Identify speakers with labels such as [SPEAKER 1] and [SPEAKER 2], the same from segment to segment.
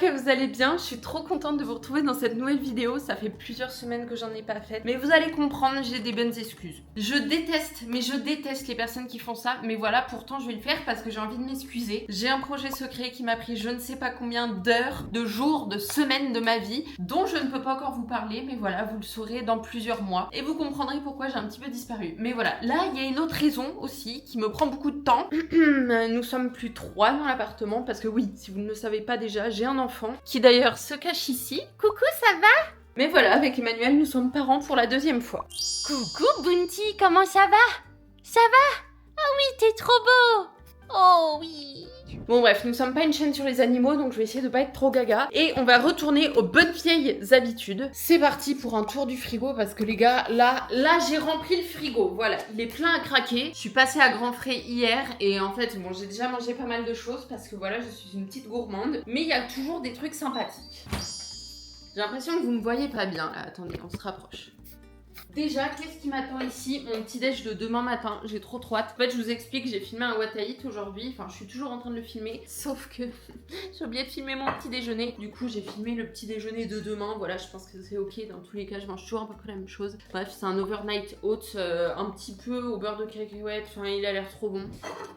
[SPEAKER 1] que vous allez bien, je suis trop contente de vous retrouver dans cette nouvelle vidéo, ça fait plusieurs semaines que j'en ai pas fait, mais vous allez comprendre, j'ai des bonnes excuses. Je déteste les personnes qui font ça, mais voilà, pourtant je vais le faire parce que j'ai envie de m'excuser. J'ai un projet secret qui m'a pris je ne sais pas combien d'heures, de jours, de semaines de ma vie, dont je ne peux pas encore vous parler, mais voilà, vous le saurez dans plusieurs mois, et vous comprendrez pourquoi j'ai un petit peu disparu. Mais voilà, là il y a une autre raison aussi, qui me prend beaucoup de temps. Nous sommes plus 3 dans l'appartement, parce que oui, si vous ne le savez pas déjà, j'ai un enfant, qui d'ailleurs se cache ici. Coucou, ça va? Mais voilà, avec Emmanuel, nous sommes parents pour la 2e fois.
[SPEAKER 2] Coucou Bounty, comment ça va? Ça va? Oh oui, t'es trop beau! Oh oui!
[SPEAKER 1] Bon bref, nous sommes pas une chaîne sur les animaux, donc je vais essayer de pas être trop gaga. Et on va retourner aux bonnes vieilles habitudes. C'est parti pour un tour du frigo, parce que les gars, là j'ai rempli le frigo. Voilà, il est plein à craquer. Je suis passée à grands frais hier, et en fait, bon, j'ai déjà mangé pas mal de choses, parce que voilà, je suis une petite gourmande. Mais il y a toujours des trucs sympathiques. J'ai l'impression que vous me voyez pas bien, là. Attendez, on se rapproche. Déjà, qu'est-ce qui m'attend ici? Mon petit déj de demain matin, j'ai trop hâte. En fait, je vous explique, j'ai filmé un What I Eat aujourd'hui, enfin je suis toujours en train de le filmer, sauf que j'ai oublié de filmer mon petit déjeuner. Du coup, j'ai filmé le petit déjeuner de demain, voilà, je pense que c'est ok, dans tous les cas, je mange toujours à peu près la même chose. Bref, c'est un overnight oats, un petit peu au beurre de cacahuète, enfin il a l'air trop bon.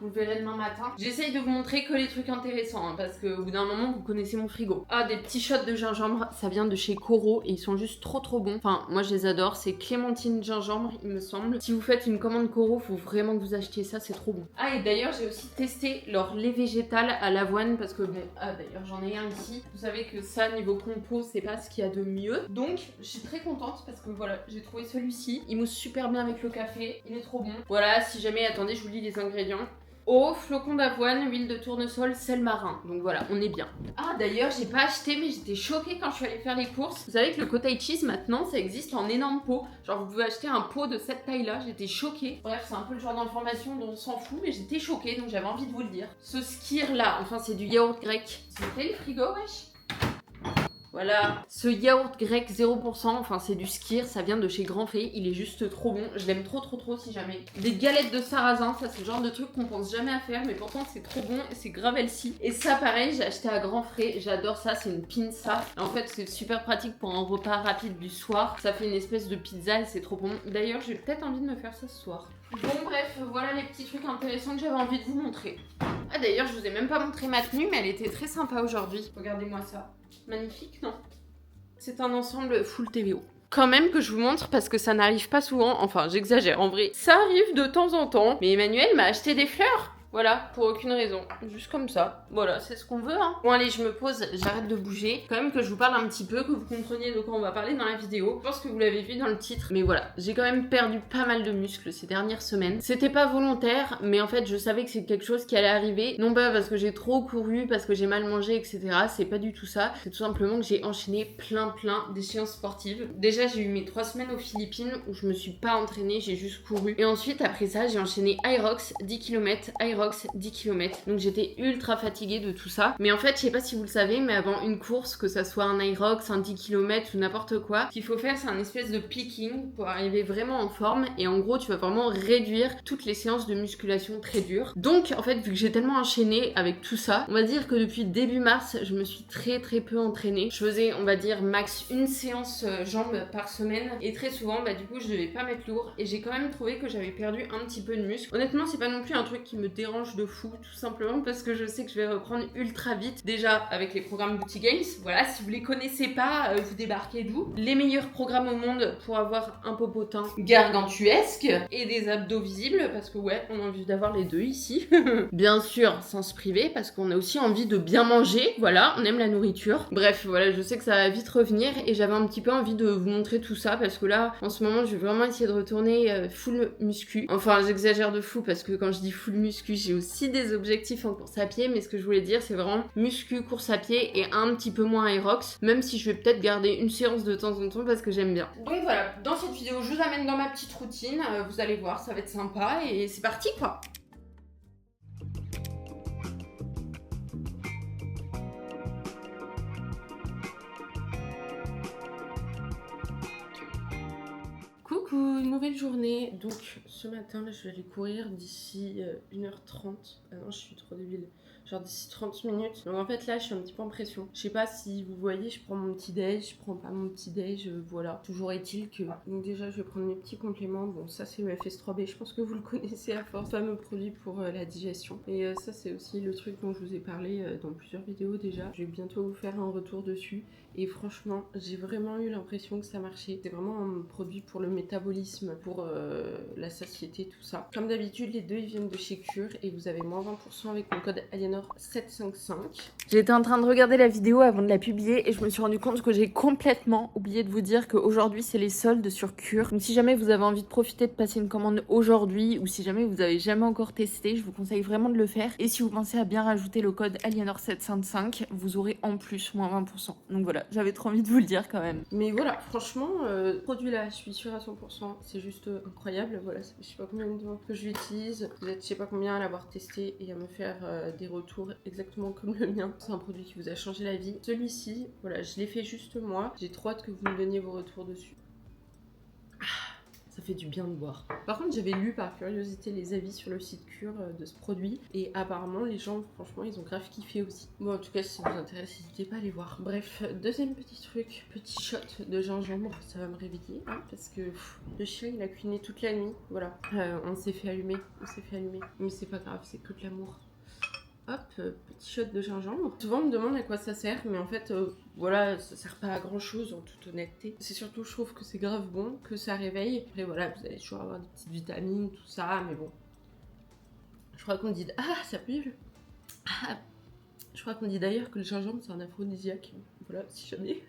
[SPEAKER 1] Vous le verrez demain matin. J'essaye de vous montrer que les trucs intéressants, hein, parce qu'au bout d'un moment, vous connaissez mon frigo. Ah, des petits shots de gingembre, ça vient de chez Coro, et ils sont juste trop bons. Enfin, moi je les adore, c'est Clémentine gingembre, il me semble. Si vous faites une commande Coro, faut vraiment que vous achetiez ça, c'est trop bon. Ah, et d'ailleurs, j'ai aussi testé leur lait végétal à l'avoine parce que bon, d'ailleurs, j'en ai un ici. Vous savez que ça, niveau compo, c'est pas ce qu'il y a de mieux. Donc, je suis très contente parce que voilà, j'ai trouvé celui-ci. Il mousse super bien avec le café, il est trop bon. Voilà, si jamais, attendez, je vous lis les ingrédients. Eau, flocons d'avoine, huile de tournesol, sel marin. Donc voilà, on est bien. Ah d'ailleurs, j'ai pas acheté, mais j'étais choquée quand je suis allée faire les courses. Vous savez que le cottage cheese, maintenant, ça existe en énorme pot. Genre, vous pouvez acheter un pot de cette taille-là. J'étais choquée. Bref, c'est un peu le genre d'information dont on s'en fout, mais j'étais choquée, donc j'avais envie de vous le dire. Ce skyr-là, enfin, c'est du yaourt grec. S'il vous plaît, le frigo, wesh. Voilà, ce yaourt grec 0%, enfin c'est du skyr, ça vient de chez Grand Frais, il est juste trop bon, je l'aime trop si jamais. Des galettes de sarrasin, ça c'est le genre de truc qu'on pense jamais à faire, mais pourtant c'est trop bon et c'est grave healthy. Et ça pareil, j'ai acheté à Grand Frais, j'adore ça, c'est une pinza. En fait c'est super pratique pour un repas rapide du soir, ça fait une espèce de pizza et c'est trop bon. D'ailleurs j'ai peut-être envie de me faire ça ce soir. Bon bref, voilà les petits trucs intéressants que j'avais envie de vous montrer. Ah d'ailleurs je vous ai même pas montré ma tenue, mais elle était très sympa aujourd'hui. Regardez-moi ça. Magnifique, non? C'est un ensemble full TVO. Quand même que je vous montre parce que ça n'arrive pas souvent, enfin j'exagère en vrai. Ça arrive de temps en temps, mais Emmanuel m'a acheté des fleurs. Voilà, pour aucune raison. Juste comme ça. Voilà, c'est ce qu'on veut, hein. Bon, allez, je me pose, j'arrête de bouger. Quand même que je vous parle un petit peu, que vous compreniez de quoi on va parler dans la vidéo. Je pense que vous l'avez vu dans le titre. Mais voilà, j'ai quand même perdu pas mal de muscles ces dernières semaines. C'était pas volontaire, mais en fait, je savais que c'est quelque chose qui allait arriver. Non pas parce que j'ai trop couru, parce que j'ai mal mangé, etc. C'est pas du tout ça. C'est tout simplement que j'ai enchaîné plein d'échéances sportives. Déjà, j'ai eu mes 3 semaines aux Philippines où je me suis pas entraînée, j'ai juste couru. Et ensuite, après ça, j'ai enchaîné Hyrox, 10 km, Hyrox 10 km. Donc j'étais ultra fatiguée de tout ça. Mais en fait, je sais pas si vous le savez, mais avant une course, que ça soit un Hyrox, un 10 km ou n'importe quoi, ce qu'il faut faire, c'est un espèce de peaking pour arriver vraiment en forme. Et en gros, tu vas vraiment réduire toutes les séances de musculation très dures. Donc, en fait, vu que j'ai tellement enchaîné avec tout ça, on va dire que depuis début mars, je me suis très peu entraînée. Je faisais, on va dire, max une séance jambes par semaine. Et très souvent, bah du coup, je devais pas mettre lourd. Et j'ai quand même trouvé que j'avais perdu un petit peu de muscle. Honnêtement, c'est pas non plus un truc qui me dérange de fou, tout simplement parce que je sais que je vais reprendre ultra vite. Déjà avec les programmes Booty Games, voilà, si vous les connaissez pas, vous débarquez d'où? Les meilleurs programmes au monde pour avoir un popotin gargantuesque et des abdos visibles, parce que ouais, on a envie d'avoir les deux ici. Bien sûr, sans se priver, parce qu'on a aussi envie de bien manger, voilà, on aime la nourriture. Bref, voilà, je sais que ça va vite revenir et j'avais un petit peu envie de vous montrer tout ça, parce que là, en ce moment, je vais vraiment essayer de retourner full muscu. Enfin, j'exagère de fou, parce que quand je dis full muscu, j'ai aussi des objectifs en course à pied, mais ce que je voulais dire, c'est vraiment muscu, course à pied et un petit peu moins aérox, même si je vais peut-être garder une séance de temps en temps parce que j'aime bien. Donc voilà, dans cette vidéo, je vous amène dans ma petite routine, vous allez voir, ça va être sympa et c'est parti quoi. Coucou, nouvelle journée. Donc ce matin là, je vais aller courir d'ici 1h30. Ah non, je suis trop débile. genre d'ici 30 minutes. Donc en fait là je suis un petit peu en pression. Je sais pas si vous voyez, je prends mon petit déj, je prends pas mon petit déj, voilà. Toujours est-il que... Donc déjà je vais prendre mes petits compléments. Bon ça c'est le FS3B, je pense que vous le connaissez à force. Fameux produit pour la digestion. Et ça c'est aussi le truc dont je vous ai parlé dans plusieurs vidéos déjà. Je vais bientôt vous faire un retour dessus. Et franchement, j'ai vraiment eu l'impression que ça marchait. C'est vraiment un produit pour le métabolisme, pour la satiété, tout ça. Comme d'habitude, les deux ils viennent de chez Cure et vous avez moins 20% avec mon code Aliénor755. J'étais en train de regarder la vidéo avant de la publier et je me suis rendu compte que j'ai complètement oublié de vous dire qu'aujourd'hui c'est les soldes sur Cure. Donc si jamais vous avez envie de profiter de passer une commande aujourd'hui ou si jamais vous avez jamais encore testé, je vous conseille vraiment de le faire. Et si vous pensez à bien rajouter le code Aliénor755, vous aurez en plus moins 20%. Donc voilà, j'avais trop envie de vous le dire quand même. Mais voilà, franchement, ce produit-là, je suis sûre à 100%, c'est juste incroyable. Voilà, ça fait je sais pas combien de temps que je l'utilise. Vous êtes je sais pas combien à l'avoir testé et à me faire des retours exactement comme le mien. C'est un produit qui vous a changé la vie. Celui-ci, voilà, je l'ai fait juste moi. J'ai trop hâte que vous me donniez vos retours dessus. Ça fait du bien de boire. Par contre, j'avais lu par curiosité les avis sur le site Cure de ce produit et apparemment les gens, franchement, ils ont grave kiffé aussi. Bon, en tout cas, si ça vous intéresse, n'hésitez pas à aller voir. Bref, deuxième petit truc, petit shot de gingembre, ça va me réveiller hein, parce que le chien il a cuiné toute la nuit. Voilà, on s'est fait allumer, mais c'est pas grave, c'est que de l'amour. Hop, petit shot de gingembre. Souvent on me demande à quoi ça sert, mais en fait, voilà, ça sert pas à grand chose en toute honnêteté. C'est surtout, je trouve que c'est grave bon, que ça réveille. Après voilà, vous allez toujours avoir des petites vitamines, tout ça, mais bon. Je crois qu'on dit... Ah, ça pue. Ah. Je crois qu'on dit d'ailleurs que le gingembre c'est un aphrodisiaque. Voilà, si jamais...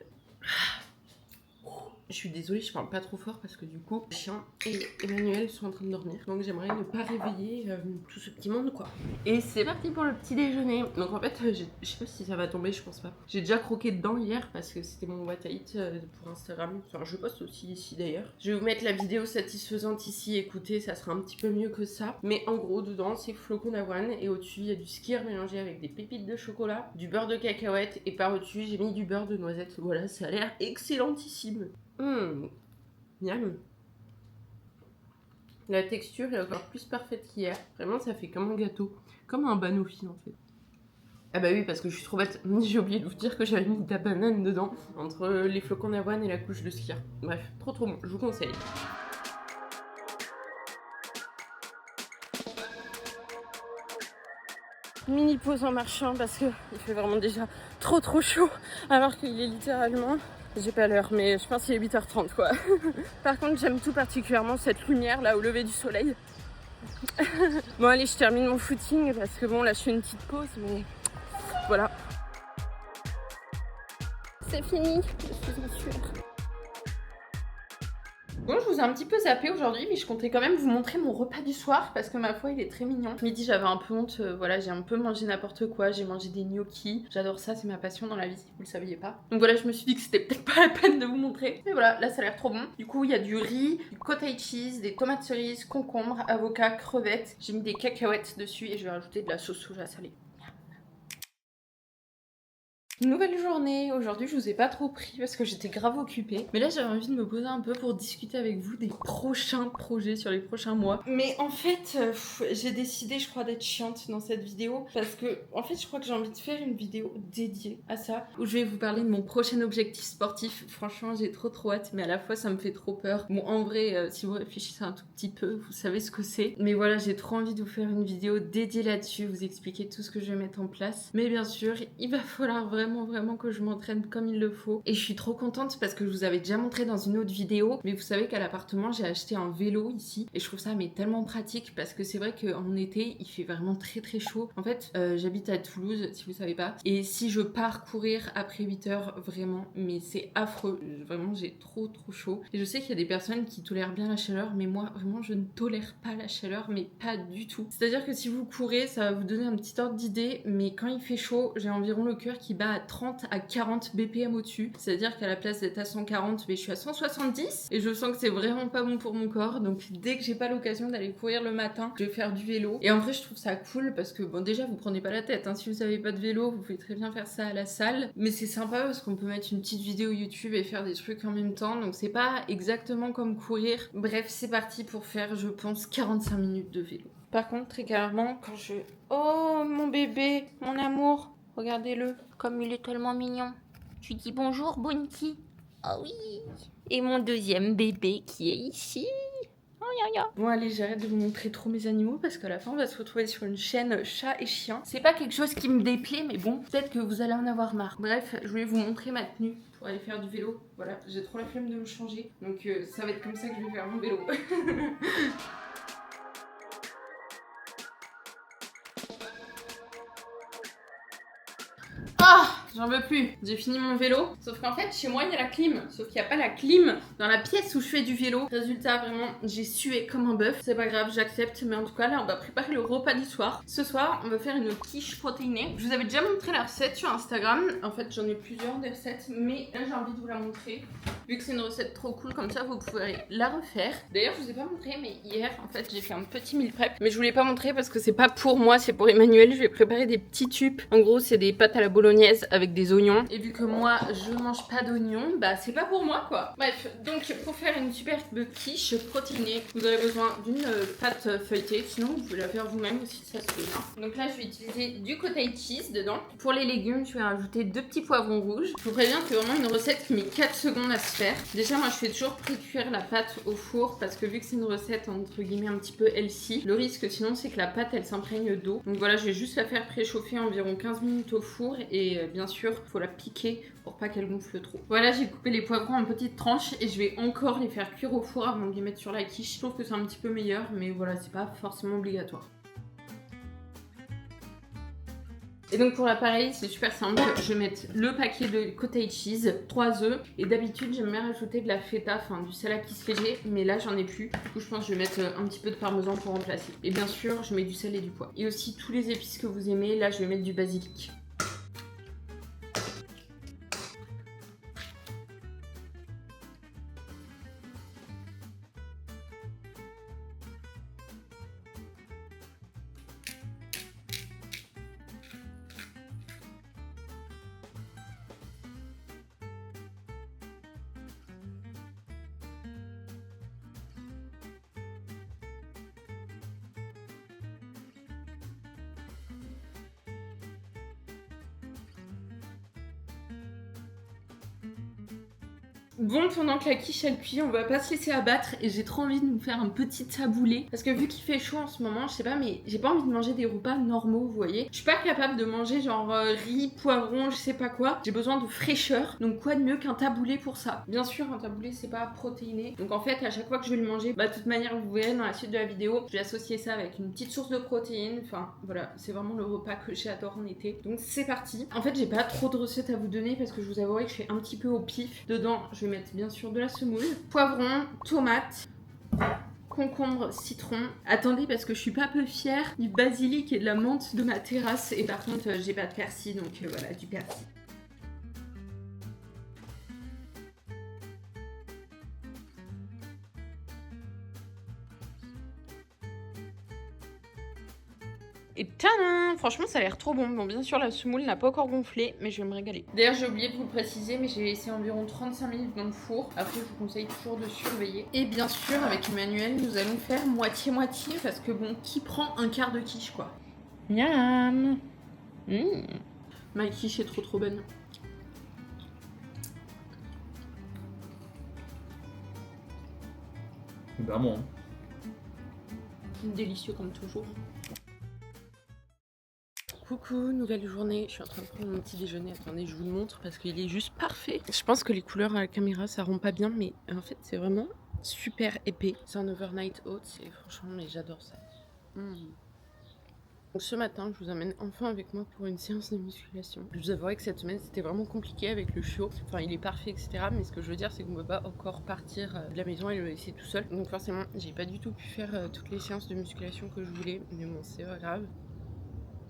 [SPEAKER 1] Je suis désolée, je parle pas trop fort parce que du coup, le chien et Emmanuel sont en train de dormir. Donc j'aimerais ne pas réveiller tout ce petit monde quoi. Et c'est parti pour le petit déjeuner. Donc en fait, je sais pas si ça va tomber, je pense pas. J'ai déjà croqué dedans hier parce que c'était mon what I eat pour Instagram. Enfin, je poste aussi ici d'ailleurs. Je vais vous mettre la vidéo satisfaisante ici. Écoutez, ça sera un petit peu mieux que ça. Mais en gros, dedans, c'est flocons d'avoine et au-dessus, il y a du skyr mélangé avec des pépites de chocolat, du beurre de cacahuète et par-dessus, j'ai mis du beurre de noisette. Voilà, ça a l'air excellentissime. Miam. La texture est encore plus parfaite qu'hier. Vraiment, ça fait comme un gâteau. Comme un banoffee en fait. Ah bah oui, parce que je suis trop bête. J'ai oublié de vous dire que j'avais mis de la banane dedans. Entre les flocons d'avoine et la couche de skyr. Bref, trop bon. Je vous conseille. Mini pause en marchant parce que il fait vraiment déjà trop chaud. Alors qu'il est littéralement... J'ai pas l'heure, mais je pense qu'il est 8h30 quoi. Par contre, j'aime tout particulièrement cette lumière là au lever du soleil. Bon allez, je termine mon footing parce que bon là je fais une petite pause, mais voilà. C'est fini, je suis en sueur. Bon, je vous ai un petit peu zappé aujourd'hui, mais je comptais quand même vous montrer mon repas du soir parce que ma foi, il est très mignon. Midi, j'avais un peu honte, voilà, j'ai un peu mangé n'importe quoi, j'ai mangé des gnocchis. J'adore ça, c'est ma passion dans la vie, si vous le saviez pas. Donc voilà, je me suis dit que c'était peut-être pas la peine de vous montrer. Mais voilà, là, ça a l'air trop bon. Du coup, il y a du riz, du cottage cheese, des tomates cerises, concombres, avocats, crevettes. J'ai mis des cacahuètes dessus et je vais rajouter de la sauce soja salée. Nouvelle journée, aujourd'hui je vous ai pas trop pris parce que j'étais grave occupée. Mais là j'avais envie de me poser un peu pour discuter avec vous des prochains projets sur les prochains mois. Mais en fait, j'ai décidé je crois d'être chiante dans cette vidéo. Parce que en fait je crois que j'ai envie de faire une vidéo dédiée à ça. Où je vais vous parler de mon prochain objectif sportif. Franchement j'ai trop hâte mais à la fois ça me fait trop peur. Bon en vrai si vous réfléchissez un tout petit peu, vous savez ce que c'est. Mais voilà j'ai trop envie de vous faire une vidéo dédiée là-dessus. Vous expliquer tout ce que je vais mettre en place. Mais bien sûr il va falloir vraiment que je m'entraîne comme il le faut et je suis trop contente parce que je vous avais déjà montré dans une autre vidéo mais vous savez qu'à l'appartement j'ai acheté un vélo ici et je trouve ça mais tellement pratique parce que c'est vrai qu'en été il fait vraiment très chaud. En fait j'habite à Toulouse si vous savez pas et si je pars courir après 8h vraiment mais c'est affreux, vraiment j'ai trop chaud et je sais qu'il y a des personnes qui tolèrent bien la chaleur mais moi vraiment je ne tolère pas la chaleur mais pas du tout. C'est à dire que si vous courez ça va vous donner un petit ordre d'idée mais quand il fait chaud j'ai environ le cœur qui bat à 30 à 40 BPM au-dessus. C'est-à-dire qu'à la place d'être à 140, mais je suis à 170 et je sens que c'est vraiment pas bon pour mon corps. Donc dès que j'ai pas l'occasion d'aller courir le matin, je vais faire du vélo. Et en vrai, je trouve ça cool parce que bon, déjà, vous prenez pas la tête. Hein. Si vous avez pas de vélo, vous pouvez très bien faire ça à la salle. Mais c'est sympa parce qu'on peut mettre une petite vidéo YouTube et faire des trucs en même temps. Donc c'est pas exactement comme courir. Bref, c'est parti pour faire, je pense, 45 minutes de vélo. Par contre, très clairement, quand je... Oh, mon bébé, mon amour, regardez-le.
[SPEAKER 2] Comme il est tellement mignon. Tu dis bonjour, Bounty. Oh oui. Et mon deuxième bébé qui est ici.
[SPEAKER 1] Bon allez, j'arrête de vous montrer trop mes animaux parce qu'à la fin on va se retrouver sur une chaîne chat et chien. C'est pas quelque chose qui me déplaît mais bon, peut-être que vous allez en avoir marre. Bref, je voulais vous montrer ma tenue pour aller faire du vélo. Voilà, j'ai trop la flemme de me changer. Donc ça va être comme ça que je vais faire mon vélo. Ah, j'en veux plus. J'ai fini mon vélo. Sauf qu'en fait, chez moi, il y a la clim. Sauf qu'il n'y a pas la clim dans la pièce où je fais du vélo. Résultat, vraiment, j'ai sué comme un bœuf. C'est pas grave, j'accepte. Mais en tout cas, là, on va préparer le repas du soir. Ce soir, on va faire une quiche protéinée. Je vous avais déjà montré la recette sur Instagram. En fait, j'en ai plusieurs des recettes. Mais là, j'ai envie de vous la montrer. Vu que c'est une recette trop cool, comme ça, vous pourrez la refaire. D'ailleurs, je vous ai pas montré, mais hier, en fait, j'ai fait un petit meal prep. Mais je voulais pas montrer parce que c'est pas pour moi, c'est pour Emmanuel. Je vais préparer des petits tubes. En gros, c'est des pâtes à la bolognaise avec des oignons. Et vu que moi, je mange pas d'oignons, bah c'est pas pour moi, quoi. Bref, donc pour faire une superbe quiche protéinée, vous aurez besoin d'une pâte feuilletée. Sinon, vous pouvez la faire vous-même aussi, ça se fait bien. Donc là, je vais utiliser du cottage cheese dedans. Pour les légumes, je vais rajouter 2 petits poivrons rouges. Je vous préviens que c'est vraiment une recette qui met 4 secondes à se faire. Déjà, moi, je fais toujours pré-cuire la pâte au four parce que vu que c'est une recette entre guillemets un petit peu healthy, le risque sinon, c'est que la pâte, elle s'imprègne d'eau. Donc voilà, je vais juste la faire préchauffer environ 15 minutes au four et bien sûr, il faut la piquer pour pas qu'elle gonfle trop. Voilà, j'ai coupé les poivrons en petites tranches et je vais encore les faire cuire au four avant de les mettre sur la quiche. Je trouve que c'est un petit peu meilleur, mais voilà, c'est pas forcément obligatoire. Et donc pour l'appareil, c'est super simple. Je vais mettre le paquet de cottage cheese, 3 œufs. Et d'habitude, j'aime bien rajouter de la feta, enfin du salakis léger. Mais là, j'en ai plus. Du coup, je pense que je vais mettre un petit peu de parmesan pour remplacer. Et bien sûr, je mets du sel et du poivre. Et aussi tous les épices que vous aimez. Là, je vais mettre du basilic. Bon, pendant que la quiche elle cuit, on va pas se laisser abattre et j'ai trop envie de nous faire un petit taboulé parce que vu qu'il fait chaud en ce moment, je sais pas, mais j'ai pas envie de manger des repas normaux, vous voyez. Je suis pas capable de manger genre riz, poivron, je sais pas quoi. J'ai besoin de fraîcheur, donc quoi de mieux qu'un taboulé pour ça. Bien sûr, un taboulé c'est pas protéiné, donc en fait à chaque fois que je vais le manger, bah de toute manière vous verrez dans la suite de la vidéo, je vais associer ça avec une petite source de protéines. Enfin voilà, c'est vraiment le repas que j'adore en été. Donc c'est parti. En fait j'ai pas trop de recettes à vous donner parce que je vous avouerai que je fais un petit peu au pif. Dedans je vais mettre bien sûr de la semoule, poivron, tomate, concombre, citron. Attendez parce que je suis pas peu fière du basilic et de la menthe de ma terrasse et par contre j'ai pas de persil donc voilà du persil. Et tadam! Franchement, ça a l'air trop bon. Bon, bien sûr, la semoule n'a pas encore gonflé, mais je vais me régaler. D'ailleurs, j'ai oublié de vous le préciser, mais j'ai laissé environ 35 minutes dans le four. Après, je vous conseille toujours de surveiller. Et bien sûr, avec Emmanuel, nous allons faire moitié-moitié, parce que bon, qui prend un quart de quiche, quoi? Miam! Ma quiche est trop bonne.
[SPEAKER 3] Vraiment.
[SPEAKER 1] Délicieux comme toujours. Coucou, nouvelle journée. Je suis en train de prendre mon petit déjeuner. Attendez, je vous le montre parce qu'il est juste parfait. Je pense que les couleurs à la caméra, ça rend pas bien, mais en fait, c'est vraiment super épais. C'est un overnight oats et franchement, mais j'adore ça. Donc ce matin, je vous emmène enfin avec moi pour une séance de musculation. Je vous avouerai que cette semaine, c'était vraiment compliqué avec le chiot. Enfin, il est parfait, etc. Mais ce que je veux dire, c'est qu'on ne peut pas encore partir de la maison et le laisser tout seul. Donc forcément, j'ai pas du tout pu faire toutes les séances de musculation que je voulais. Mais bon, c'est pas grave.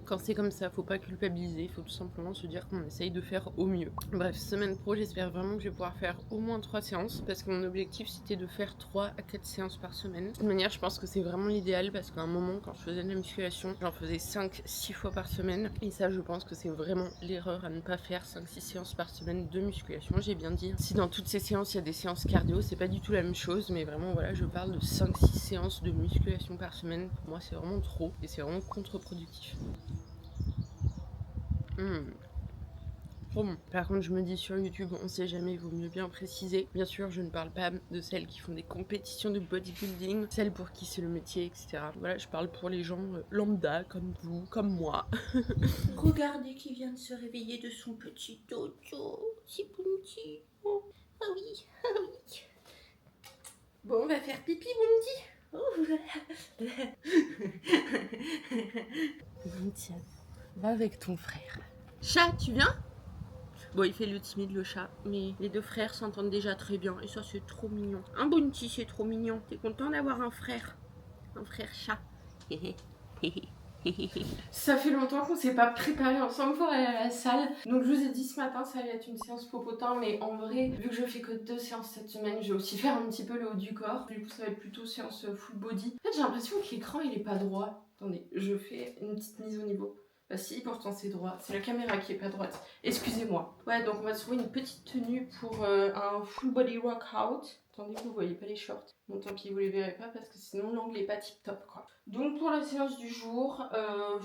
[SPEAKER 1] Quand c'est comme ça, faut pas culpabiliser, faut tout simplement se dire qu'on essaye de faire au mieux. Bref, semaine pro, j'espère vraiment que je vais pouvoir faire au moins 3 séances parce que mon objectif c'était de faire 3 à 4 séances par semaine. De toute manière, je pense que c'est vraiment l'idéal parce qu'à un moment, quand je faisais de la musculation, j'en faisais 5-6 fois par semaine. Et ça, je pense que c'est vraiment l'erreur à ne pas faire 5-6 séances par semaine de musculation. J'ai bien dit. Si dans toutes ces séances, il y a des séances cardio, c'est pas du tout la même chose, mais vraiment, voilà, je parle de 5-6 séances de musculation par semaine. Pour moi, c'est vraiment trop et c'est vraiment contre-productif. Trop bon. Par contre, je me dis sur YouTube, on sait jamais, il vaut mieux bien préciser. Bien sûr, je ne parle pas de celles qui font des compétitions de bodybuilding, celles pour qui c'est le métier, etc. Voilà, je parle pour les gens lambda, comme vous, comme moi.
[SPEAKER 2] Regardez qui vient de se réveiller de son petit dodo. C'est Bounty. Oh, ah oui, ah oui.
[SPEAKER 1] Bon, on va faire pipi, Bounty, va avec ton frère. Chat, tu viens? Bon, il fait le timide, le chat, mais les deux frères s'entendent déjà très bien, et ça, c'est trop mignon. Un Bounty, c'est trop mignon. T'es content d'avoir un frère chat. Ça fait longtemps qu'on s'est pas préparé ensemble pour aller à la salle. Donc je vous ai dit ce matin, ça allait être une séance popotin, mais en vrai, vu que je fais que 2 séances cette semaine, je vais aussi faire un petit peu le haut du corps. Du coup, ça va être plutôt séance full body. En fait, j'ai l'impression que l'écran, il est pas droit. Attendez, je fais une petite mise au niveau. Bah si, pourtant c'est droit. C'est la caméra qui est pas droite. Excusez-moi. Ouais, donc on va se trouver une petite tenue pour un full body workout. Attendez que vous voyez pas les shorts. Bon, tant pis, vous les verrez pas parce que sinon l'angle est pas tip top quoi. Donc pour la séance du jour, en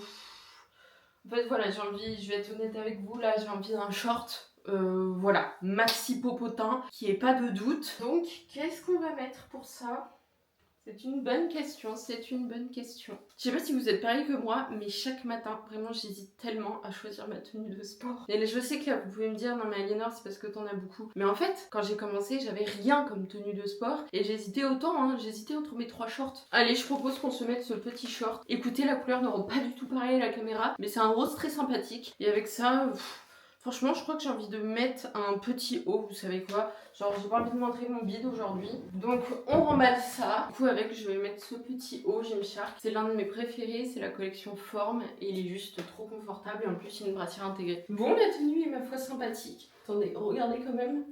[SPEAKER 1] fait voilà, je vais être honnête avec vous, là j'ai envie d'un short. Voilà, maxi popotin, qui est pas de doute. Donc, qu'est-ce qu'on va mettre pour ça? C'est une bonne question, c'est une bonne question. Je sais pas si vous êtes pareil que moi, mais chaque matin, vraiment, j'hésite tellement à choisir ma tenue de sport. Et je sais que là, vous pouvez me dire, non mais Aliénor, c'est parce que t'en as beaucoup. Mais en fait, quand j'ai commencé, j'avais rien comme tenue de sport. Et j'hésitais autant, hein, j'hésitais entre mes 3 shorts. Allez, je propose qu'on se mette ce petit short. Écoutez, la couleur ne rend pas du tout pareil à la caméra, mais c'est un rose très sympathique. Et avec ça... franchement, je crois que j'ai envie de mettre un petit haut, vous savez quoi? Genre, j'ai pas envie de montrer mon bide aujourd'hui. Donc, on remballe ça. Du coup, avec, je vais mettre ce petit haut Gymshark. C'est l'un de mes préférés, c'est la collection Forme. Et il est juste trop confortable. Et en plus, il y a une brassière intégrée. Bon, la tenue est ma foi sympathique. Attendez, regardez quand même.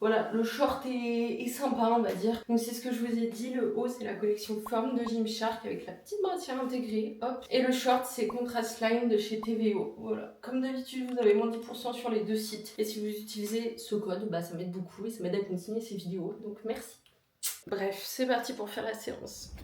[SPEAKER 1] Voilà, le short est sympa, on va dire. Donc c'est ce que je vous ai dit, le haut c'est la collection Forme de Gymshark avec la petite brassière intégrée, hop. Et le short c'est Contrast Line de chez TVO, voilà. Comme d'habitude, vous avez moins 10% sur les 2 sites. Et si vous utilisez ce code, bah ça m'aide beaucoup et ça m'aide à continuer ces vidéos, donc merci. Bref, c'est parti pour faire la séance.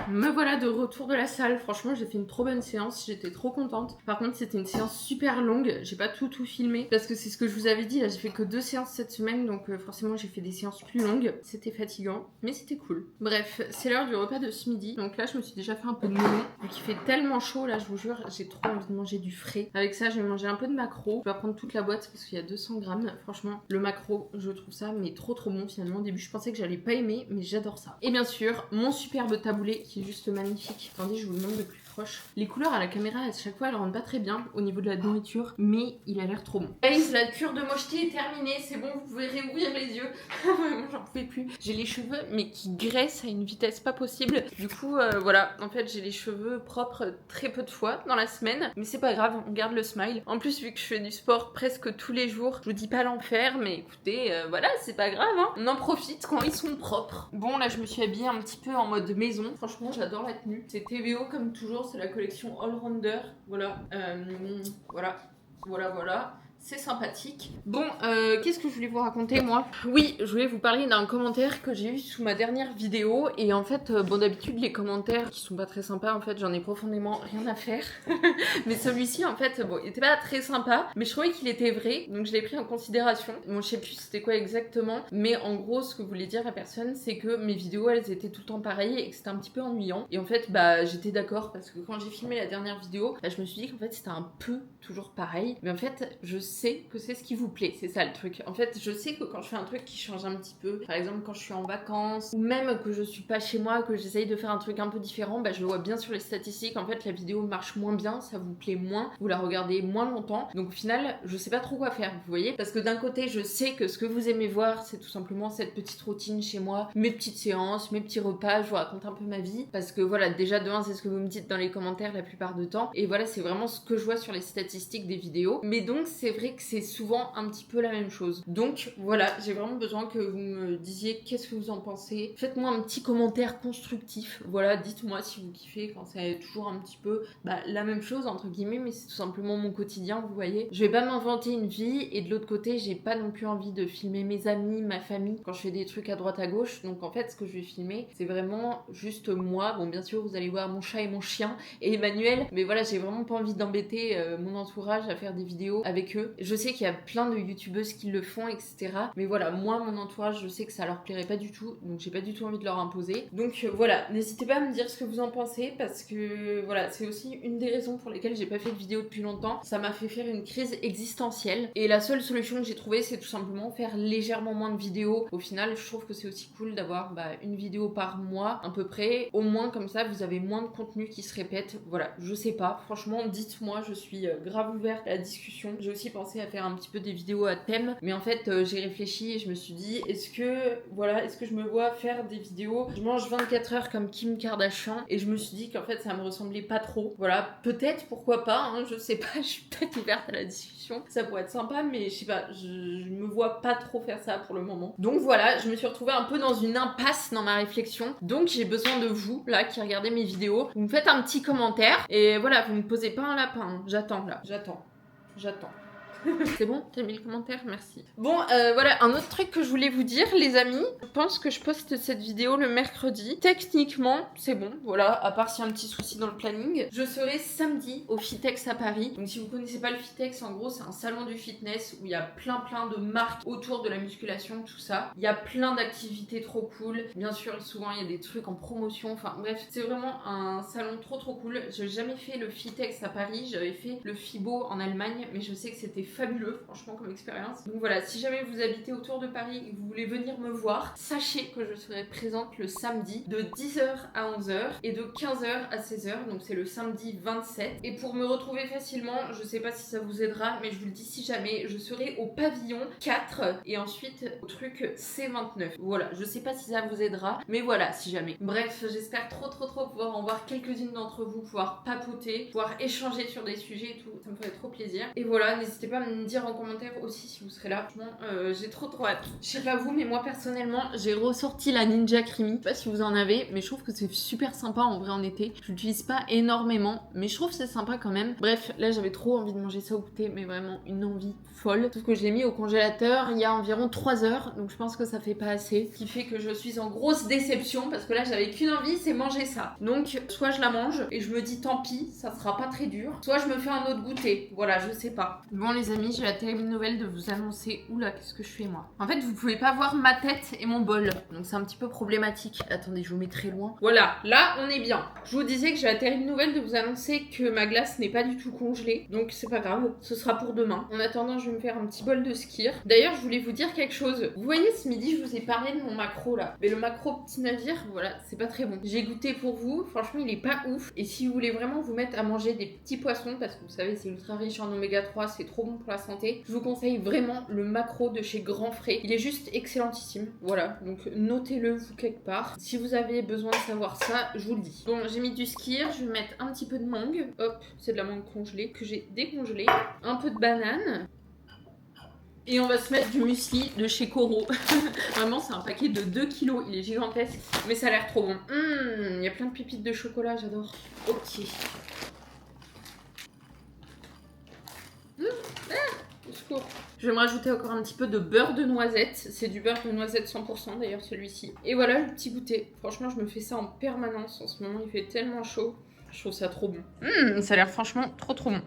[SPEAKER 1] Me voilà de retour de la salle. Franchement, j'ai fait une trop bonne séance. J'étais trop contente. Par contre, c'était une séance super longue. J'ai pas tout filmé parce que c'est ce que je vous avais dit. Là, j'ai fait que 2 séances cette semaine, donc forcément, j'ai fait des séances plus longues. C'était fatigant, mais c'était cool. Bref, c'est l'heure du repas de ce midi. Donc là, je me suis déjà fait un peu de melon. Vu qu'il fait tellement chaud, là, je vous jure, j'ai trop envie de manger du frais. Avec ça, je vais manger un peu de maquereau. Je vais prendre toute la boîte parce qu'il y a 200 grammes. Franchement, le maquereau, je trouve ça mais trop bon finalement. Au début, je pensais que j'allais pas aimer, mais j'adore ça. Et bien sûr, mon superbe taboulé qui est juste magnifique. Attendez, je vous le montre de plus proche. Les couleurs à la caméra, à chaque fois, elles rendent pas très bien au niveau de la nourriture, mais il a l'air trop bon. Guys, la cure de mocheté est terminée, c'est bon, vous pouvez réouvrir les yeux. J'en pouvais plus. J'ai les cheveux, mais qui graissent à une vitesse pas possible. Du coup, voilà, en fait, j'ai les cheveux propres très peu de fois dans la semaine, mais c'est pas grave, on garde le smile. En plus, vu que je fais du sport presque tous les jours, je vous dis pas l'enfer, mais écoutez, voilà, c'est pas grave, hein. On en profite quand ils sont propres. Bon, là, je me suis habillée un petit peu en mode maison. Franchement, j'adore la tenue. C'est TVO comme toujours, c'est la collection All Rounder. Voilà, voilà. C'est sympathique. Bon, qu'est-ce que je voulais vous raconter, moi? Oui, je voulais vous parler d'un commentaire que j'ai eu sous ma dernière vidéo. Et en fait, bon, d'habitude, les commentaires qui sont pas très sympas, en fait, j'en ai profondément rien à faire. Mais celui-ci, en fait, bon, il était pas très sympa, mais je trouvais qu'il était vrai, donc je l'ai pris en considération. Bon, je sais plus c'était quoi exactement, mais en gros, ce que voulait dire la personne, c'est que mes vidéos, elles étaient tout le temps pareilles et que c'était un petit peu ennuyant. Et en fait, bah, j'étais d'accord, parce que quand j'ai filmé la dernière vidéo, bah, je me suis dit qu'en fait, c'était un peu toujours pareil. Mais en fait, je sais que c'est ce qui vous plaît, c'est ça le truc. En fait, je sais que quand je fais un truc qui change un petit peu, par exemple quand je suis en vacances, ou même que je suis pas chez moi, que j'essaye de faire un truc un peu différent, bah je le vois bien sur les statistiques, en fait la vidéo marche moins bien, ça vous plaît moins, vous la regardez moins longtemps, donc au final, je sais pas trop quoi faire, vous voyez? Parce que d'un côté, je sais que ce que vous aimez voir, c'est tout simplement cette petite routine chez moi, mes petites séances, mes petits repas, je vous raconte un peu ma vie, parce que voilà, déjà de 1, c'est ce que vous me dites dans les commentaires la plupart du temps, et voilà, c'est vraiment ce que je vois sur les statistiques des vidéos, mais donc c'est vrai que c'est souvent un petit peu la même chose. Donc voilà, j'ai vraiment besoin que vous me disiez qu'est-ce que vous en pensez. Faites-moi un petit commentaire constructif. Voilà, dites-moi si vous kiffez quand c'est toujours un petit peu la même chose entre guillemets, mais c'est tout simplement mon quotidien, vous voyez. Je vais pas m'inventer une vie et de l'autre côté, j'ai pas non plus envie de filmer mes amis, ma famille quand je fais des trucs à droite à gauche. Donc en fait, ce que je vais filmer, c'est vraiment juste moi. Bon, bien sûr, vous allez voir mon chat et mon chien et Emmanuel, mais voilà, j'ai vraiment pas envie d'embêter mon entourage à faire des vidéos avec eux. Je sais qu'il y a plein de youtubeuses qui le font, etc. Mais voilà, moi, mon entourage, je sais que ça leur plairait pas du tout, donc j'ai pas du tout envie de leur imposer. Donc voilà, n'hésitez pas à me dire ce que vous en pensez, parce que voilà, c'est aussi une des raisons pour lesquelles j'ai pas fait de vidéo depuis longtemps. Ça m'a fait faire une crise existentielle, et la seule solution que j'ai trouvée, c'est tout simplement faire légèrement moins de vidéos. Au final, je trouve que c'est aussi cool d'avoir une vidéo par mois, à peu près. Au moins, comme ça, vous avez moins de contenu qui se répète. Voilà, je sais pas. Franchement, dites-moi, je suis grave ouverte à la discussion. J'ai aussi pensé à faire un petit peu des vidéos à thème, mais en fait j'ai réfléchi et je me suis dit est-ce que je me vois faire des vidéos je mange 24 heures comme Kim Kardashian, et je me suis dit qu'en fait ça me ressemblait pas trop. Voilà, peut-être, pourquoi pas, hein, je sais pas, je suis peut-être ouverte à la discussion, ça pourrait être sympa, mais je sais pas, je me vois pas trop faire ça pour le moment. Donc voilà, je me suis retrouvée un peu dans une impasse dans ma réflexion, donc j'ai besoin de vous là qui regardez mes vidéos. Vous me faites un petit commentaire et voilà, vous me posez pas un lapin, hein. J'attends. C'est bon? T'as mis le commentaire? Merci. Bon, voilà, un autre truc que je voulais vous dire, les amis. Je pense que je poste cette vidéo le mercredi. Techniquement, c'est bon, voilà, à part s'il y a un petit souci dans le planning. Je serai samedi au Fitex à Paris. Donc si vous connaissez pas le Fitex, en gros, c'est un salon du fitness où il y a plein de marques autour de la musculation, tout ça. Il y a plein d'activités trop cool. Bien sûr, souvent, il y a des trucs en promotion. Enfin, bref, c'est vraiment un salon trop cool. J'ai jamais fait le Fitex à Paris. J'avais fait le FIBO en Allemagne, mais je sais que c'était fabuleux, franchement, comme expérience. Donc voilà, si jamais vous habitez autour de Paris et que vous voulez venir me voir, sachez que je serai présente le samedi de 10h à 11h et de 15h à 16h, donc c'est le samedi 27. Et pour me retrouver facilement, je sais pas si ça vous aidera, mais je vous le dis si jamais, je serai au pavillon 4 et ensuite au truc C29. Voilà, je sais pas si ça vous aidera, mais voilà, si jamais. Bref, j'espère trop pouvoir en voir quelques-unes d'entre vous, pouvoir papoter, pouvoir échanger sur des sujets et tout, ça me ferait trop plaisir. Et voilà, n'hésitez pas à me dire en commentaire aussi si vous serez là. Franchement, j'ai trop hâte. Je sais pas vous, mais moi personnellement, j'ai ressorti la Ninja Creamy. Je sais pas si vous en avez, mais je trouve que c'est super sympa en vrai en été. Je l'utilise pas énormément, mais je trouve que c'est sympa quand même. Bref, là j'avais trop envie de manger ça au goûter, mais vraiment une envie folle. Sauf que je l'ai mis au congélateur il y a environ 3 heures, donc je pense que ça fait pas assez. Ce qui fait que je suis en grosse déception parce que là j'avais qu'une envie, c'est manger ça. Donc soit je la mange et je me dis tant pis, ça sera pas très dur. Soit je me fais un autre goûter. Voilà, je sais pas. Bon les les amis, j'ai la terrible nouvelle de vous annoncer... Oula, qu'est-ce que je fais moi? En fait, vous pouvez pas voir ma tête et mon bol, donc c'est un petit peu problématique. Attendez, je vous mets très loin. Voilà, là on est bien. Je vous disais que j'ai la terrible nouvelle de vous annoncer que ma glace n'est pas du tout congelée, donc c'est pas grave, ce sera pour demain. En attendant, je vais me faire un petit bol de skyr. D'ailleurs, je voulais vous dire quelque chose. Vous voyez, ce midi, je vous ai parlé de mon maquereau là. Mais le maquereau petit navire, voilà, c'est pas très bon. J'ai goûté pour vous, franchement, il est pas ouf. Et si vous voulez vraiment vous mettre à manger des petits poissons, parce que vous savez, c'est ultra riche en oméga 3, c'est trop bon pour la santé, je vous conseille vraiment le maquereau de chez Grand Frais. Il est juste excellentissime. Voilà, donc notez-le vous quelque part. Si vous avez besoin de savoir ça, je vous le dis. Bon, j'ai mis du skyr, je vais mettre un petit peu de mangue. Hop, c'est de la mangue congelée que j'ai décongelée. Un peu de banane. Et on va se mettre du muesli de chez Coro. Vraiment, c'est un paquet de 2 kilos. Il est gigantesque, mais ça a l'air trop bon. Il y a plein de pépites de chocolat, j'adore. Ok. Au secours. Je vais me rajouter encore un petit peu de beurre de noisette. C'est du beurre de noisette 100% d'ailleurs celui-ci. Et voilà le petit goûter. Franchement, je me fais ça en permanence. En ce moment, il fait tellement chaud. Je trouve ça trop bon. Ça a l'air franchement trop bon.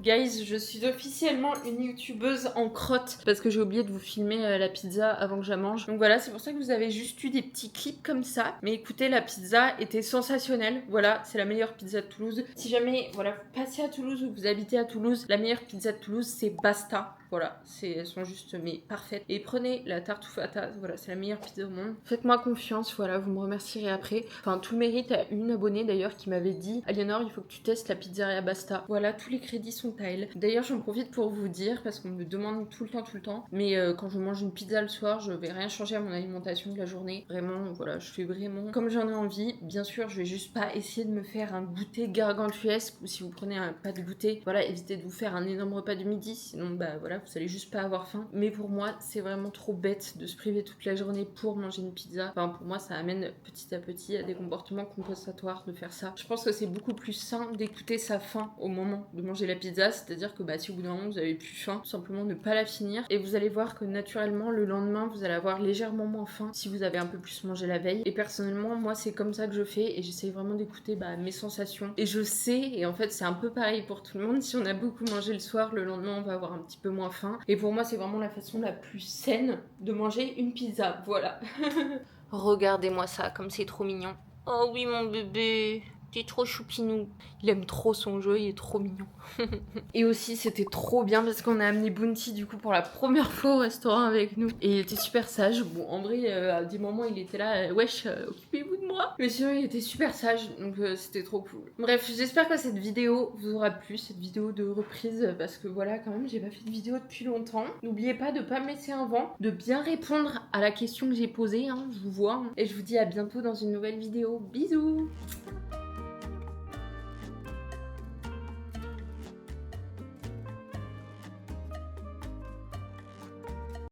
[SPEAKER 1] Guys, je suis officiellement une youtubeuse en crotte parce que j'ai oublié de vous filmer la pizza avant que je la mange. Donc voilà, c'est pour ça que vous avez juste eu des petits clips comme ça. Mais écoutez, la pizza était sensationnelle. Voilà, c'est la meilleure pizza de Toulouse. Si jamais, voilà, vous passez à Toulouse ou vous habitez à Toulouse, la meilleure pizza de Toulouse, c'est Basta. Voilà, elles sont juste mais parfaites. Et prenez la tartufata, voilà, c'est la meilleure pizza au monde. Faites-moi confiance, voilà, vous me remercierez après. Enfin, tout le mérite à une abonnée d'ailleurs qui m'avait dit Aliénor, il faut que tu testes la pizzeria Basta. Voilà, tous les crédits sont à elle. D'ailleurs, j'en profite pour vous dire, parce qu'on me demande tout le temps, mais quand je mange une pizza le soir, je vais rien changer à mon alimentation de la journée. Vraiment, voilà, je fais vraiment comme j'en ai envie. Bien sûr, je vais juste pas essayer de me faire un goûter gargantuesque, ou si vous prenez un pas de goûter, voilà, évitez de vous faire un énorme repas du midi, sinon, bah voilà, vous allez juste pas avoir faim. Mais pour moi, c'est vraiment trop bête de se priver toute la journée pour manger une pizza. Enfin, pour moi, ça amène petit à petit à des comportements compensatoires de faire ça. Je pense que c'est beaucoup plus sain d'écouter sa faim au moment de manger la pizza, c'est-à-dire que bah, si au bout d'un moment vous avez plus faim, tout simplement ne pas la finir. Et vous allez voir que naturellement, le lendemain, vous allez avoir légèrement moins faim si vous avez un peu plus mangé la veille. Et personnellement, moi, c'est comme ça que je fais et j'essaye vraiment d'écouter mes sensations. Et je sais, et en fait, c'est un peu pareil pour tout le monde, si on a beaucoup mangé le soir, le lendemain, on va avoir un petit peu moins faim. Et pour moi, c'est vraiment la façon la plus saine de manger une pizza. Voilà.
[SPEAKER 2] Regardez-moi ça, comme c'est trop mignon. Oh oui, mon bébé, t'es trop choupinou.
[SPEAKER 1] Il aime trop son jeu, il est trop mignon. Et aussi, c'était trop bien parce qu'on a amené Bounty du coup pour la première fois au restaurant avec nous. Et il était super sage. Bon, en vrai, à des moments, il était là, wesh, occupez-vous de moi. Mais sinon, il était super sage, donc c'était trop cool. Bref, j'espère que cette vidéo vous aura plu, cette vidéo de reprise, parce que voilà, quand même, j'ai pas fait de vidéo depuis longtemps. N'oubliez pas de pas me laisser un vent, de bien répondre à la question que j'ai posée, hein, je vous vois. Et je vous dis à bientôt dans une nouvelle vidéo. Bisous!